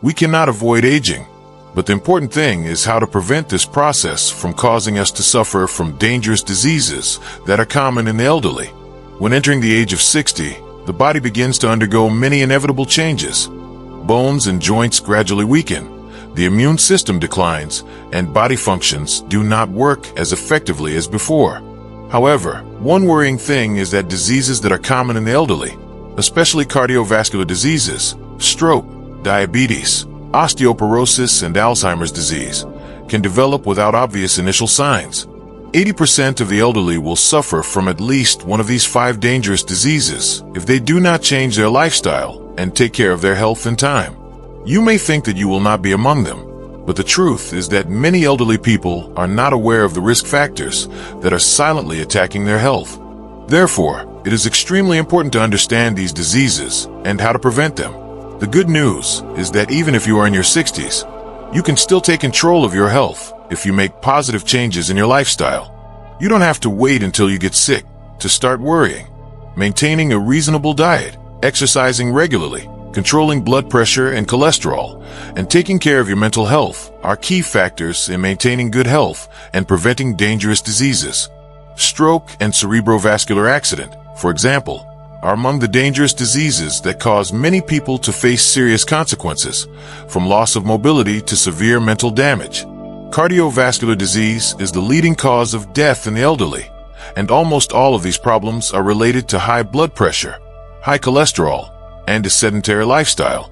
We cannot avoid aging, but the important thing is how to prevent this process from causing us to suffer from dangerous diseases that are common in the elderly. When entering the age of 60, the body begins to undergo many inevitable changes. Bones and joints gradually weaken, the immune system declines, and body functions do not work as effectively as before. However, one worrying thing is that diseases that are common in the elderly, especially cardiovascular diseases, stroke, diabetes, osteoporosis, and Alzheimer's disease, can develop without obvious initial signs. 80% of the elderly will suffer from at least one of these 5 dangerous diseases if they do not change their lifestyle and take care of their health in time. You may think that you will not be among them, but the truth is that many elderly people are not aware of the risk factors that are silently attacking their health. Therefore, it is extremely important to understand these diseases and how to prevent them. The good news is that even if you are in your 60s, you can still take control of your health if you make positive changes in your lifestyle. You don't have to wait until you get sick to start worrying. Maintaining a reasonable diet, exercising regularly, controlling blood pressure and cholesterol, and taking care of your mental health are key factors in maintaining good health and preventing dangerous diseases. Stroke and cerebrovascular accident, for example, are among the dangerous diseases that cause many people to face serious consequences, from loss of mobility to severe mental damage. Cardiovascular disease is the leading cause of death in the elderly, and almost all of these problems are related to high blood pressure, high cholesterol, and a sedentary lifestyle.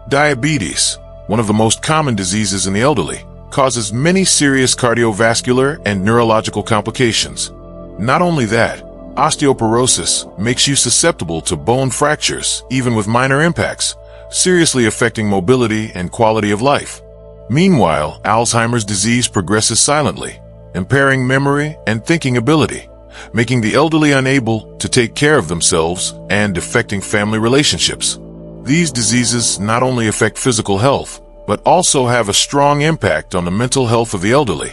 Diabetes, one of the most common diseases in the elderly, causes many serious cardiovascular and neurological complications. Not only that, osteoporosis makes you susceptible to bone fractures even with minor impacts, seriously affecting mobility and quality of life. Meanwhile, Alzheimer's disease progresses silently, impairing memory and thinking ability, making the elderly unable to take care of themselves and affecting family relationships. These diseases not only affect physical health, but also have a strong impact on the mental health of the elderly,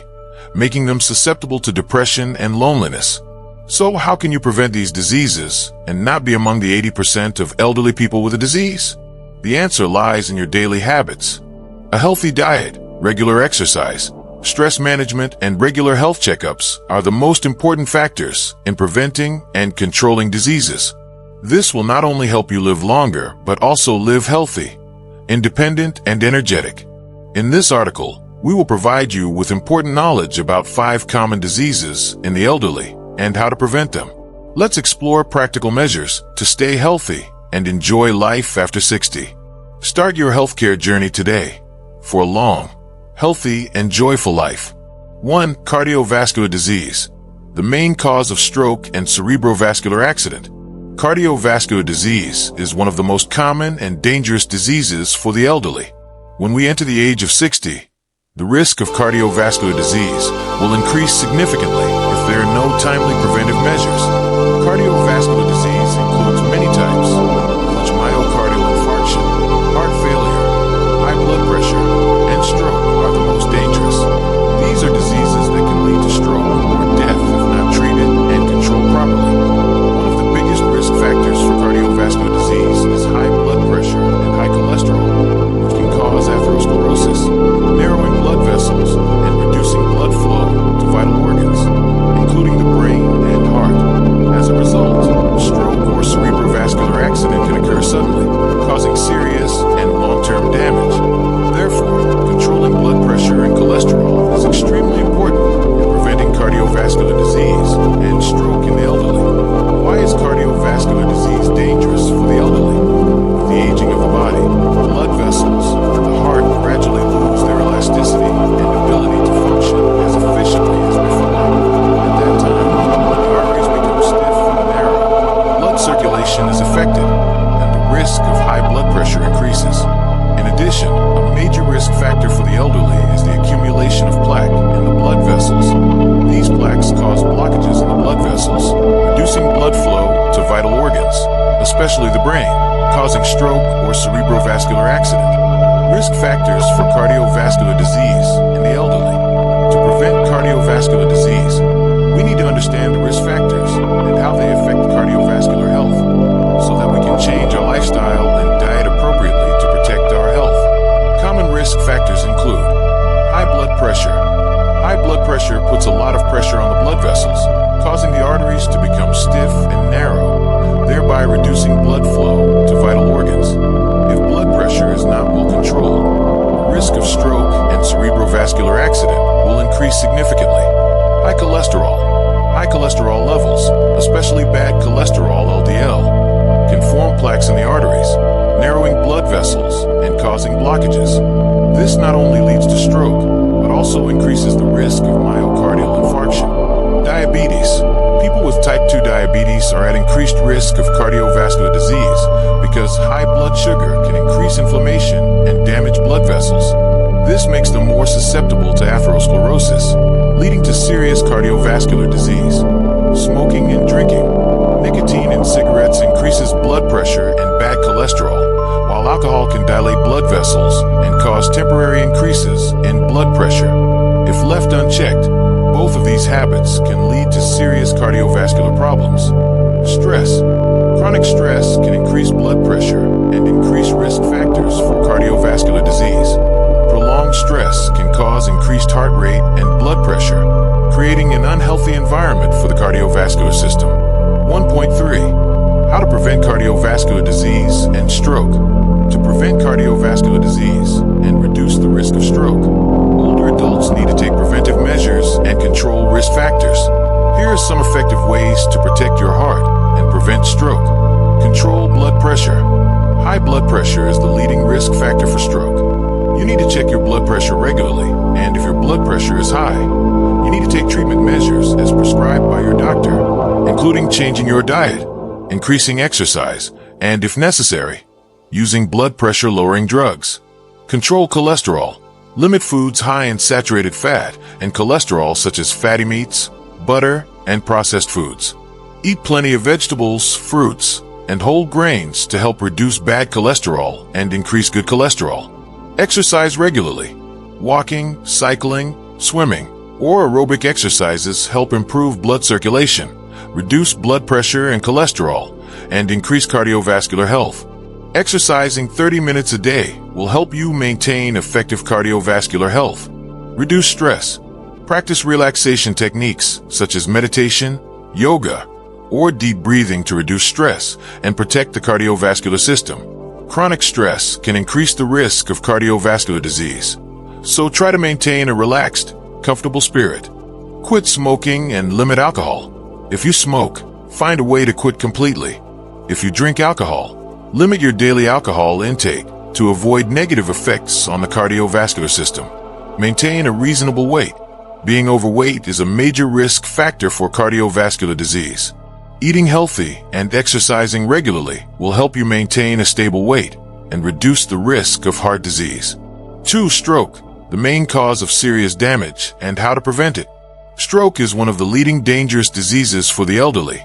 making them susceptible to depression and loneliness. So how can you prevent these diseases and not be among the 80% of elderly people with a disease? The answer lies in your daily habits. A healthy diet, regular exercise, stress management, and regular health checkups are the most important factors in preventing and controlling diseases. This will not only help you live longer, but also live healthy, independent, and energetic. In this article, we will provide you with important knowledge about 5 common diseases in the elderly and how to prevent them. Let's explore practical measures to stay healthy and enjoy life after 60. Start your healthcare journey today for a long, healthy, and joyful life. 1. Cardiovascular disease, the main cause of stroke and cerebrovascular accident. Cardiovascular disease is one of the most common and dangerous diseases for the elderly. When we enter the age of 60, the risk of cardiovascular disease will increase significantly if there are no timely preventive measures. Cardiovascular disease includes many types, of which myocardial infarction, heart failure, high blood pressure, and stroke are the most dangerous. These are diseases that can lead to stroke or death if not treated and controlled properly. One of the biggest risk factors for cardiovascular disease is high blood pressure and high cholesterol, which can cause atherosclerosis, narrowing blood vessels, and reducing blood flow to vital organs, including the brain and heart. As a result, stroke or cerebrovascular accident can occur suddenly, causing serious and long-term damage. Therefore, controlling blood pressure and cholesterol is extremely important in preventing cardiovascular disease and stroke in the elderly. Why is cardiovascular disease dangerous for the elderly? With the aging of the body, blood vessels and the heart gradually lose their elasticity and ability to function as efficiently as before. At that time, when the arteries become stiff and narrow, blood circulation is affected, and the risk of high blood pressure increases. In addition, a major risk factor for the elderly is the accumulation of plaque in the blood vessels. These plaques cause blockages in the blood vessels, reducing blood flow to vital organs, especially the brain, causing stroke or cerebrovascular accident. Risk factors for cardiovascular disease in the elderly. To prevent cardiovascular disease, we need to understand the risk factors and how they affect cardiovascular health, so that we can change our lifestyle and diet appropriately to protect our health. Common risk of stroke and cerebrovascular accident will increase significantly. High cholesterol. High cholesterol levels, especially bad cholesterol LDL, can form plaques in the arteries, narrowing blood vessels and causing blockages. This not only leads to stroke, but also increases the risk of myocardial infarction. Diabetes. People with type 2 diabetes are at increased risk of cardiovascular disease because high blood sugar can increase inflammation and damage blood vessels. This makes them more susceptible to atherosclerosis, leading to serious cardiovascular disease. Smoking and drinking. Nicotine in cigarettes increases blood pressure and bad cholesterol, while alcohol can dilate blood vessels and cause temporary increases in blood pressure. If left unchecked, both of these habits can lead to serious cardiovascular problems. Stress. Chronic stress can increase blood pressure and increase risk factors for cardiovascular disease. Prolonged stress can cause increased heart rate and blood pressure, creating an unhealthy environment for the cardiovascular system. 1.3. How to prevent cardiovascular disease and stroke. To prevent cardiovascular disease and reduce the risk of stroke, older adults need to take preventive measures and control risk factors. Here are some effective ways to protect your heart and prevent stroke. Control blood pressure. High blood pressure is the leading risk factor for stroke. You need to check your blood pressure regularly, and if your blood pressure is high, you need to take treatment measures as prescribed by your doctor, including changing your diet, increasing exercise, and, if necessary, using blood pressure-lowering drugs. Control cholesterol. Limit foods high in saturated fat and cholesterol such as fatty meats, butter, and processed foods. Eat plenty of vegetables, fruits, and whole grains to help reduce bad cholesterol and increase good cholesterol. Exercise regularly. Walking, cycling, swimming, or aerobic exercises help improve blood circulation, reduce blood pressure and cholesterol, and increase cardiovascular health. Exercising 30 minutes a day will help you maintain effective cardiovascular health. Reduce stress. Practice relaxation techniques such as meditation, yoga, or deep breathing to reduce stress and protect the cardiovascular system. Chronic stress can increase the risk of cardiovascular disease, so try to maintain a relaxed, comfortable spirit. Quit smoking and limit alcohol. If you smoke, find a way to quit completely. If you drink alcohol, limit your daily alcohol intake to avoid negative effects on the cardiovascular system. Maintain a reasonable weight. Being overweight is a major risk factor for cardiovascular disease. Eating healthy and exercising regularly will help you maintain a stable weight and reduce the risk of heart disease. 2. Stroke, the main cause of serious damage and how to prevent it. Stroke is one of the leading dangerous diseases for the elderly.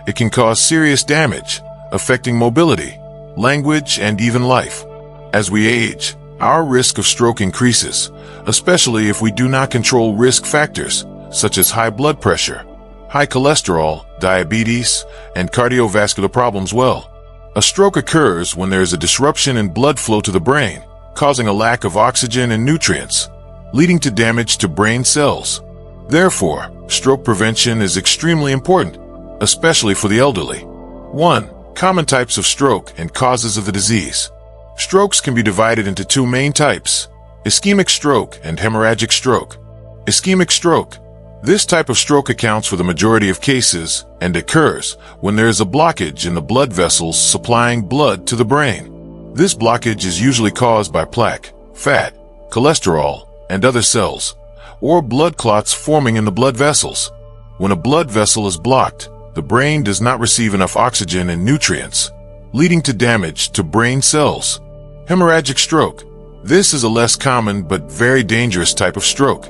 It can cause serious damage, affecting mobility, language, and even life. As we age, our risk of stroke increases, especially if we do not control risk factors such as high blood pressure, high cholesterol, diabetes, and cardiovascular problems well. A stroke occurs when there is a disruption in blood flow to the brain, causing a lack of oxygen and nutrients, leading to damage to brain cells. Therefore, stroke prevention is extremely important, especially for the elderly. 1. Common types of stroke and causes of the disease. Strokes can be divided into two main types: ischemic stroke and hemorrhagic stroke. Ischemic stroke. This type of stroke accounts for the majority of cases and occurs when there is a blockage in the blood vessels supplying blood to the brain. This blockage is usually caused by plaque, fat, cholesterol, and other cells, or blood clots forming in the blood vessels. When a blood vessel is blocked, the brain does not receive enough oxygen and nutrients, leading to damage to brain cells. Hemorrhagic stroke. This is a less common but very dangerous type of stroke.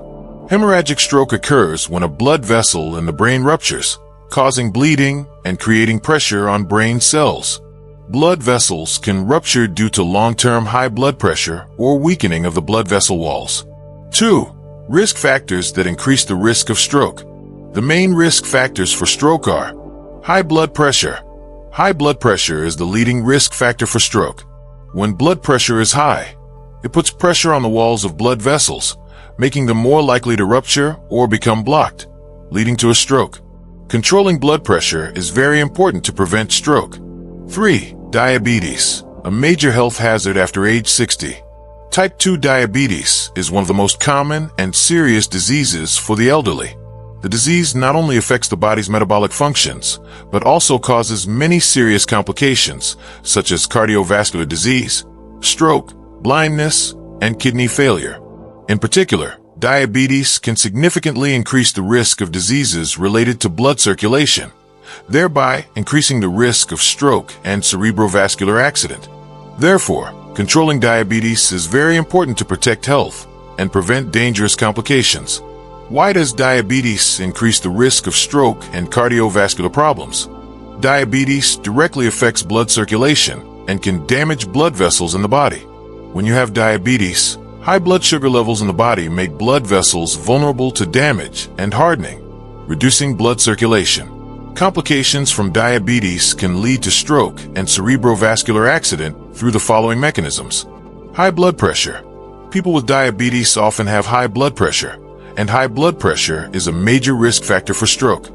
Hemorrhagic stroke occurs when a blood vessel in the brain ruptures, causing bleeding and creating pressure on brain cells. Blood vessels can rupture due to long-term high blood pressure or weakening of the blood vessel walls. 2. Risk factors that increase the risk of stroke. The main risk factors for stroke are high blood pressure. High blood pressure is the leading risk factor for stroke. When blood pressure is high, it puts pressure on the walls of blood vessels, making them more likely to rupture or become blocked, leading to a stroke. Controlling blood pressure is very important to prevent stroke. 3. Diabetes, a major health hazard after age 60. Type 2 diabetes is one of the most common and serious diseases for the elderly. The disease not only affects the body's metabolic functions, but also causes many serious complications, such as cardiovascular disease, stroke, blindness, and kidney failure. In particular, diabetes can significantly increase the risk of diseases related to blood circulation, thereby increasing the risk of stroke and cerebrovascular accident. Therefore, controlling diabetes is very important to protect health and prevent dangerous complications. Why does diabetes increase the risk of stroke and cardiovascular problems? Diabetes directly affects blood circulation and can damage blood vessels in the body. When you have diabetes, high blood sugar levels in the body make blood vessels vulnerable to damage and hardening, reducing blood circulation. Complications from diabetes can lead to stroke and cerebrovascular accident through the following mechanisms. High blood pressure. People with diabetes often have high blood pressure, and high blood pressure is a major risk factor for stroke.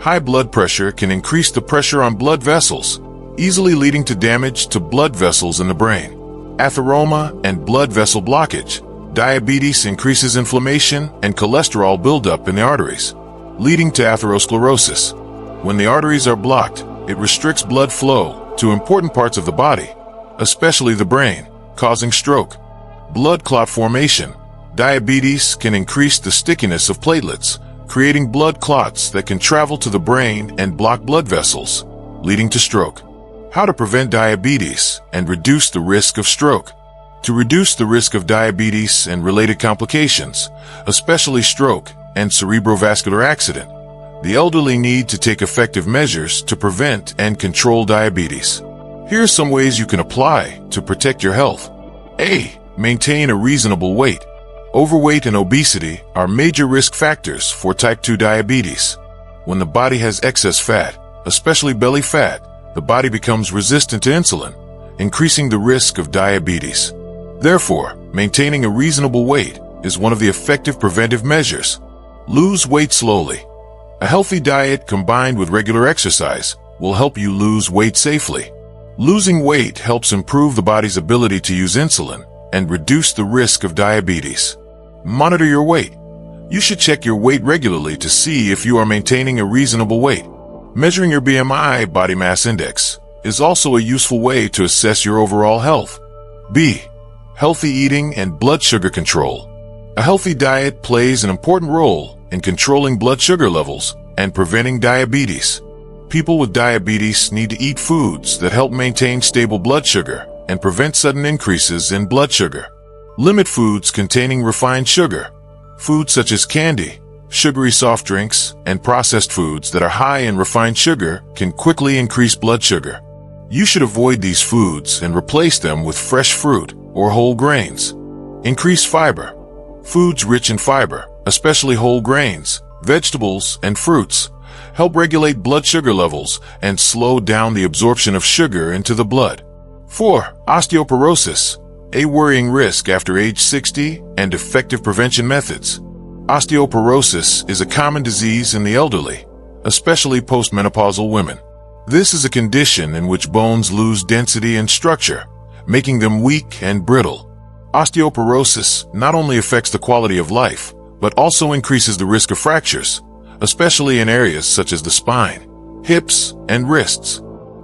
High blood pressure can increase the pressure on blood vessels, easily leading to damage to blood vessels in the brain. Atheroma and blood vessel blockage. Diabetes increases inflammation and cholesterol buildup in the arteries, leading to atherosclerosis. When the arteries are blocked, it restricts blood flow to important parts of the body, especially the brain, causing stroke. Blood clot formation. Diabetes can increase the stickiness of platelets, creating blood clots that can travel to the brain and block blood vessels, leading to stroke. How to prevent diabetes and reduce the risk of stroke. To reduce the risk of diabetes and related complications, especially stroke and cerebrovascular accident, the elderly need to take effective measures to prevent and control diabetes. Here are some ways you can apply to protect your health. A. Maintain a reasonable weight. Overweight and obesity are major risk factors for type 2 diabetes. When the body has excess fat, especially belly fat, the body becomes resistant to insulin, increasing the risk of diabetes. Therefore, maintaining a reasonable weight is one of the effective preventive measures. Lose weight slowly. A healthy diet combined with regular exercise will help you lose weight safely. Losing weight helps improve the body's ability to use insulin and reduce the risk of diabetes. Monitor your weight. You should check your weight regularly to see if you are maintaining a reasonable weight. Measuring your BMI, body mass index, is also a useful way to assess your overall health. B. Healthy eating and blood sugar control. A healthy diet plays an important role in controlling blood sugar levels and preventing diabetes. People with diabetes need to eat foods that help maintain stable blood sugar and prevent sudden increases in blood sugar. Limit foods containing refined sugar. Foods such as candy, sugary soft drinks, and processed foods that are high in refined sugar can quickly increase blood sugar. You should avoid these foods and replace them with fresh fruit or whole grains. Increase fiber. Foods rich in fiber, especially whole grains, vegetables, and fruits, help regulate blood sugar levels and slow down the absorption of sugar into the blood. 4. Osteoporosis, a worrying risk after age 60, and effective prevention methods. Osteoporosis is a common disease in the elderly, especially postmenopausal women. This is a condition in which bones lose density and structure, making them weak and brittle. Osteoporosis not only affects the quality of life, but also increases the risk of fractures, especially in areas such as the spine, hips, and wrists.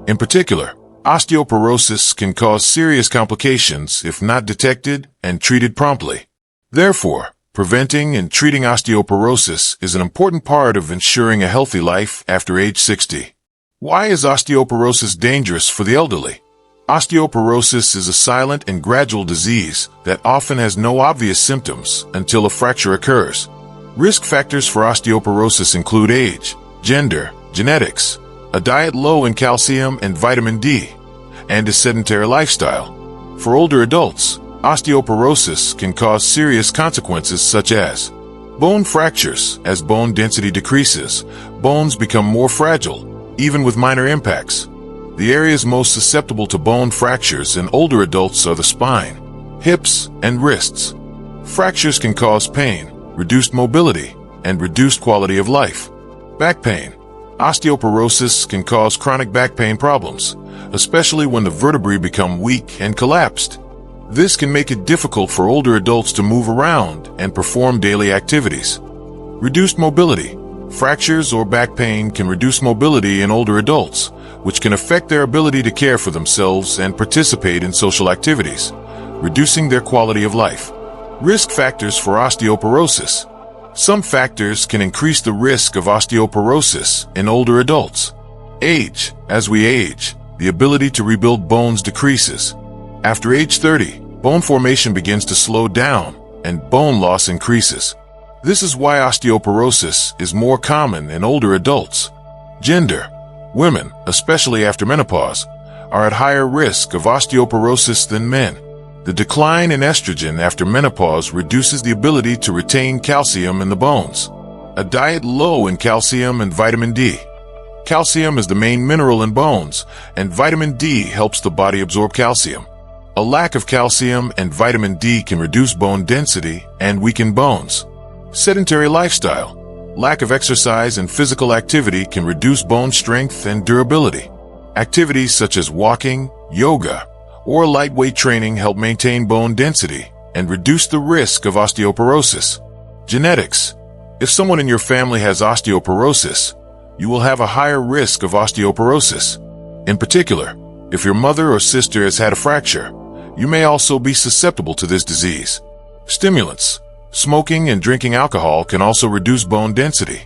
In particular, osteoporosis can cause serious complications if not detected and treated promptly. Therefore, preventing and treating osteoporosis is an important part of ensuring a healthy life after age 60. Why is osteoporosis dangerous for the elderly? Osteoporosis is a silent and gradual disease that often has no obvious symptoms until a fracture occurs. Risk factors for osteoporosis include age, gender, genetics, a diet low in calcium and vitamin D, and a sedentary lifestyle. For older adults, osteoporosis can cause serious consequences such as bone fractures. As bone density decreases, bones become more fragile, even with minor impacts. The areas most susceptible to bone fractures in older adults are the spine, hips, and wrists. Fractures can cause pain, reduced mobility, and reduced quality of life. Back pain. Osteoporosis can cause chronic back pain problems, especially when the vertebrae become weak and collapsed. This can make it difficult for older adults to move around and perform daily activities. Reduced mobility. Fractures or back pain can reduce mobility in older adults, which can affect their ability to care for themselves and participate in social activities, reducing their quality of life. Risk factors for osteoporosis. Some factors can increase the risk of osteoporosis in older adults. Age. As we age, the ability to rebuild bones decreases. After age 30, bone formation begins to slow down and bone loss increases. This is why osteoporosis is more common in older adults. Gender. Women, especially after menopause, are at higher risk of osteoporosis than men. The decline in estrogen after menopause reduces the ability to retain calcium in the bones. A diet low in calcium and vitamin D. Calcium is the main mineral in bones, and vitamin D helps the body absorb calcium. A lack of calcium and vitamin D can reduce bone density and weaken bones. Sedentary lifestyle. Lack of exercise and physical activity can reduce bone strength and durability. Activities such as walking, yoga, or lightweight training help maintain bone density and reduce the risk of osteoporosis. Genetics. If someone in your family has osteoporosis, you will have a higher risk of osteoporosis. In particular, if your mother or sister has had a fracture, you may also be susceptible to this disease. Stimulants. Smoking and drinking alcohol can also reduce bone density.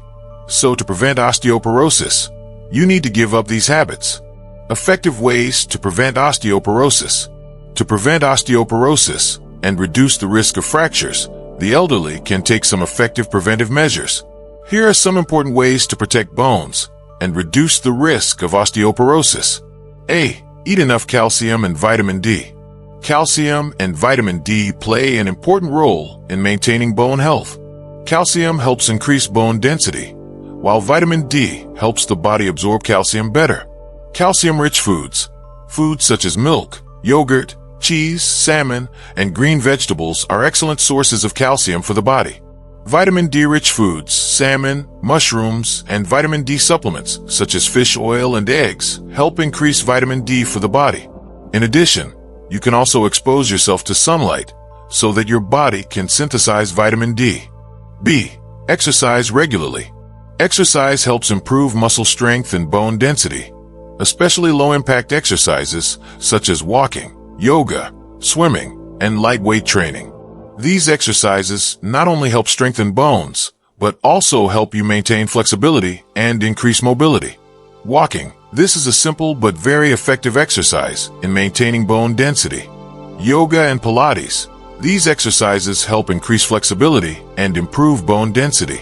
So to prevent osteoporosis, you need to give up these habits. Effective ways to prevent osteoporosis. To prevent osteoporosis and reduce the risk of fractures, the elderly can take some effective preventive measures. Here are some important ways to protect bones and reduce the risk of osteoporosis. A. Eat enough calcium and vitamin D. Calcium and vitamin D play an important role in maintaining bone health. Calcium helps increase bone density, while vitamin D helps the body absorb calcium better. Calcium-rich foods. Foods such as milk, yogurt, cheese, salmon, and green vegetables are excellent sources of calcium for the body. Vitamin D-rich foods, salmon, mushrooms, and vitamin D supplements, such as fish oil and eggs, help increase vitamin D for the body. In addition, you can also expose yourself to sunlight so that your body can synthesize vitamin D. B. Exercise regularly. Exercise helps improve muscle strength and bone density, especially low-impact exercises such as walking, yoga, swimming, and lightweight training. These exercises not only help strengthen bones, but also help you maintain flexibility and increase mobility. Walking. This is a simple but very effective exercise in maintaining bone density. Yoga and Pilates. These exercises help increase flexibility and improve bone density.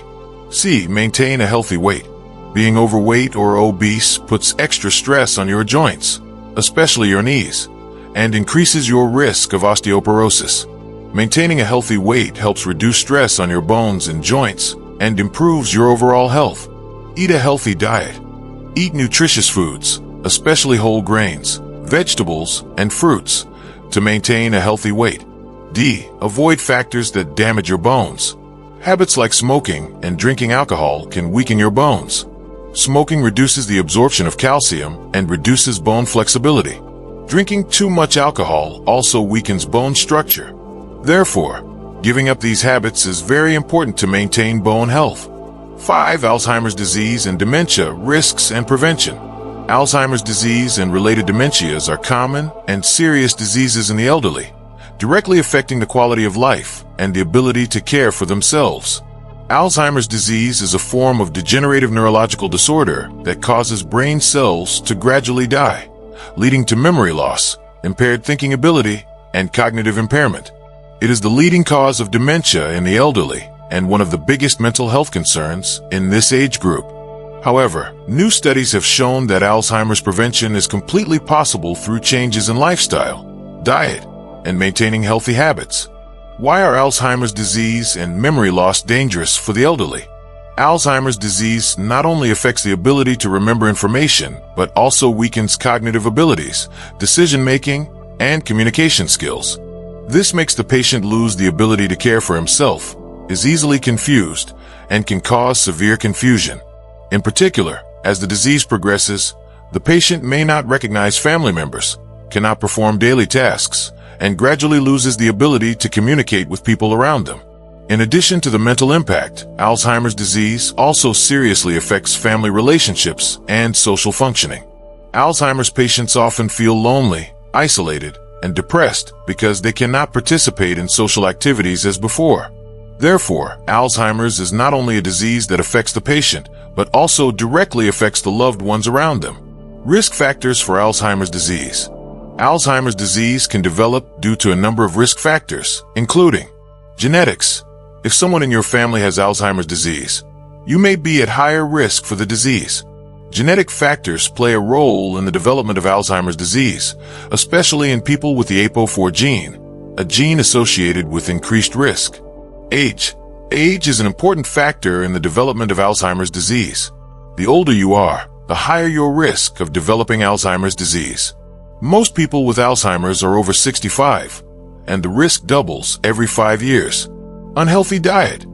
C. Maintain a healthy weight. Being overweight or obese puts extra stress on your joints, especially your knees, and increases your risk of osteoporosis. Maintaining a healthy weight helps reduce stress on your bones and joints and improves your overall health. Eat a healthy diet. Eat nutritious foods, especially whole grains, vegetables, and fruits, to maintain a healthy weight. D. Avoid factors that damage your bones. Habits like smoking and drinking alcohol can weaken your bones. Smoking reduces the absorption of calcium and reduces bone flexibility. Drinking too much alcohol also weakens bone structure. Therefore, giving up these habits is very important to maintain bone health. 5. Alzheimer's disease and dementia risks and prevention. Alzheimer's disease and related dementias are common and serious diseases in the elderly, directly affecting the quality of life and the ability to care for themselves. Alzheimer's disease is a form of degenerative neurological disorder that causes brain cells to gradually die, leading to memory loss, impaired thinking ability, and cognitive impairment. It is the leading cause of dementia in the elderly and one of the biggest mental health concerns in this age group. However, new studies have shown that Alzheimer's prevention is completely possible through changes in lifestyle, diet, and maintaining healthy habits. Why are Alzheimer's disease and memory loss dangerous for the elderly? Alzheimer's disease not only affects the ability to remember information, but also weakens cognitive abilities, decision-making, and communication skills. This makes the patient lose the ability to care for himself, is easily confused, and can cause severe confusion. In particular, as the disease progresses, the patient may not recognize family members, cannot perform daily tasks, and gradually loses the ability to communicate with people around them. In addition to the mental impact, Alzheimer's disease also seriously affects family relationships and social functioning. Alzheimer's patients often feel lonely, isolated, and depressed because they cannot participate in social activities as before. Therefore, Alzheimer's is not only a disease that affects the patient, but also directly affects the loved ones around them. Risk factors for Alzheimer's disease. Alzheimer's disease can develop due to a number of risk factors, including genetics. If someone in your family has Alzheimer's disease, you may be at higher risk for the disease. Genetic factors play a role in the development of Alzheimer's disease, especially in people with the APOE4 gene, a gene associated with increased risk. Age. Age is an important factor in the development of Alzheimer's disease. The older you are, the higher your risk of developing Alzheimer's disease. Most people with Alzheimer's are over 65, and the risk doubles every 5 years. Unhealthy diet.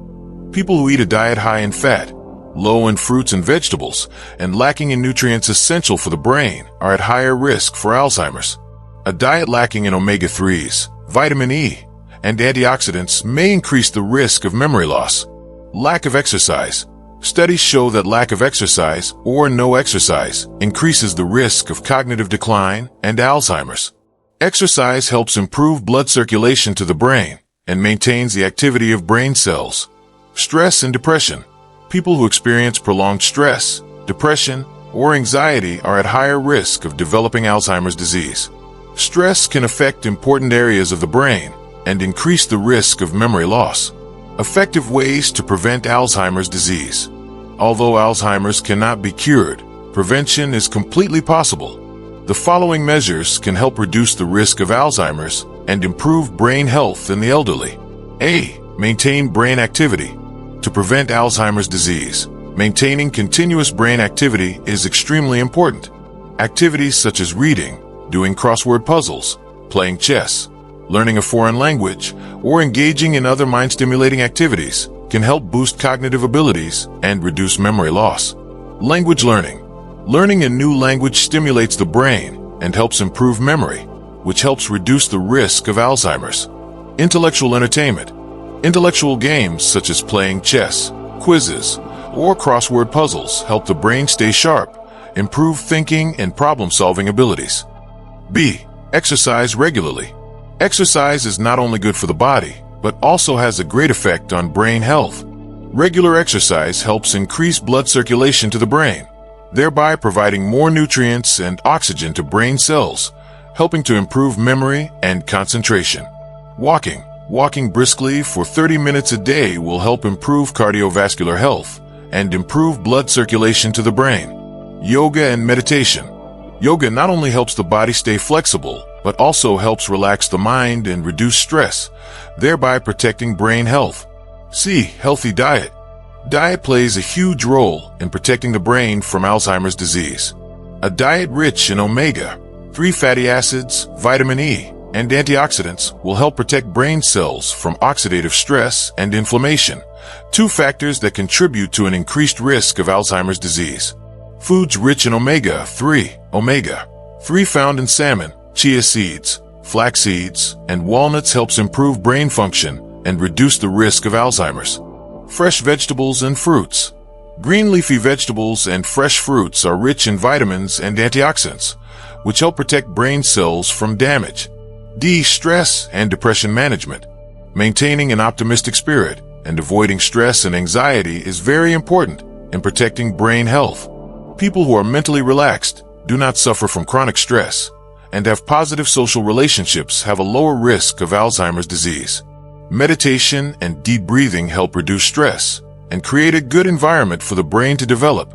People who eat a diet high in fat, low in fruits and vegetables, and lacking in nutrients essential for the brain are at higher risk for Alzheimer's. A diet lacking in omega-3s, vitamin E, and antioxidants may increase the risk of memory loss. Lack of exercise. Studies show that lack of exercise or no exercise increases the risk of cognitive decline and Alzheimer's. Exercise helps improve blood circulation to the brain and maintains the activity of brain cells. Stress and depression. People who experience prolonged stress, depression, or anxiety are at higher risk of developing Alzheimer's disease. Stress can affect important areas of the brain and increase the risk of memory loss. Effective ways to prevent Alzheimer's disease. Although Alzheimer's cannot be cured, prevention is completely possible. The following measures can help reduce the risk of Alzheimer's and improve brain health in the elderly. A. Maintain brain activity. To prevent Alzheimer's disease, maintaining continuous brain activity is extremely important. Activities such as reading, doing crossword puzzles, playing chess, learning a foreign language, or engaging in other mind-stimulating activities can help boost cognitive abilities and reduce memory loss. Language learning. Learning a new language stimulates the brain and helps improve memory, which helps reduce the risk of Alzheimer's. Intellectual entertainment. Intellectual games such as playing chess, quizzes, or crossword puzzles help the brain stay sharp, improve thinking and problem-solving abilities. B. Exercise regularly. Exercise is not only good for the body, but also has a great effect on brain health. Regular exercise helps increase blood circulation to the brain, thereby providing more nutrients and oxygen to brain cells, helping to improve memory and concentration. Walking. Walking briskly for 30 minutes a day will help improve cardiovascular health and improve blood circulation to the brain. Yoga and meditation. Yoga not only helps the body stay flexible, but also helps relax the mind and reduce stress, thereby protecting brain health. C. Healthy diet. Diet plays a huge role in protecting the brain from Alzheimer's disease. A diet rich in omega-3 fatty acids, vitamin E, and antioxidants will help protect brain cells from oxidative stress and inflammation, two factors that contribute to an increased risk of Alzheimer's disease. Foods rich in omega-3. Omega-3 found in salmon, chia seeds, flax seeds, and walnuts helps improve brain function and reduce the risk of Alzheimer's. Fresh vegetables and fruits. Green leafy vegetables and fresh fruits are rich in vitamins and antioxidants, which help protect brain cells from damage. D. Stress and depression management. Maintaining an optimistic spirit and avoiding stress and anxiety is very important in protecting brain health. People who are mentally relaxed, do not suffer from chronic stress, and have positive social relationships have a lower risk of Alzheimer's disease. Meditation and deep breathing help reduce stress and create a good environment for the brain to develop.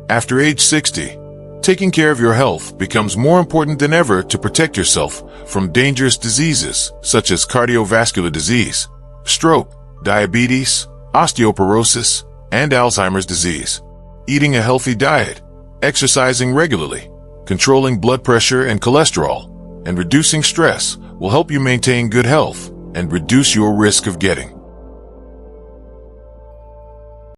After age 60, taking care of your health becomes more important than ever to protect yourself from dangerous diseases such as cardiovascular disease, stroke, diabetes, osteoporosis, and Alzheimer's disease. Eating a healthy diet, exercising regularly, controlling blood pressure and cholesterol, and reducing stress will help you maintain good health and reduce your risk of getting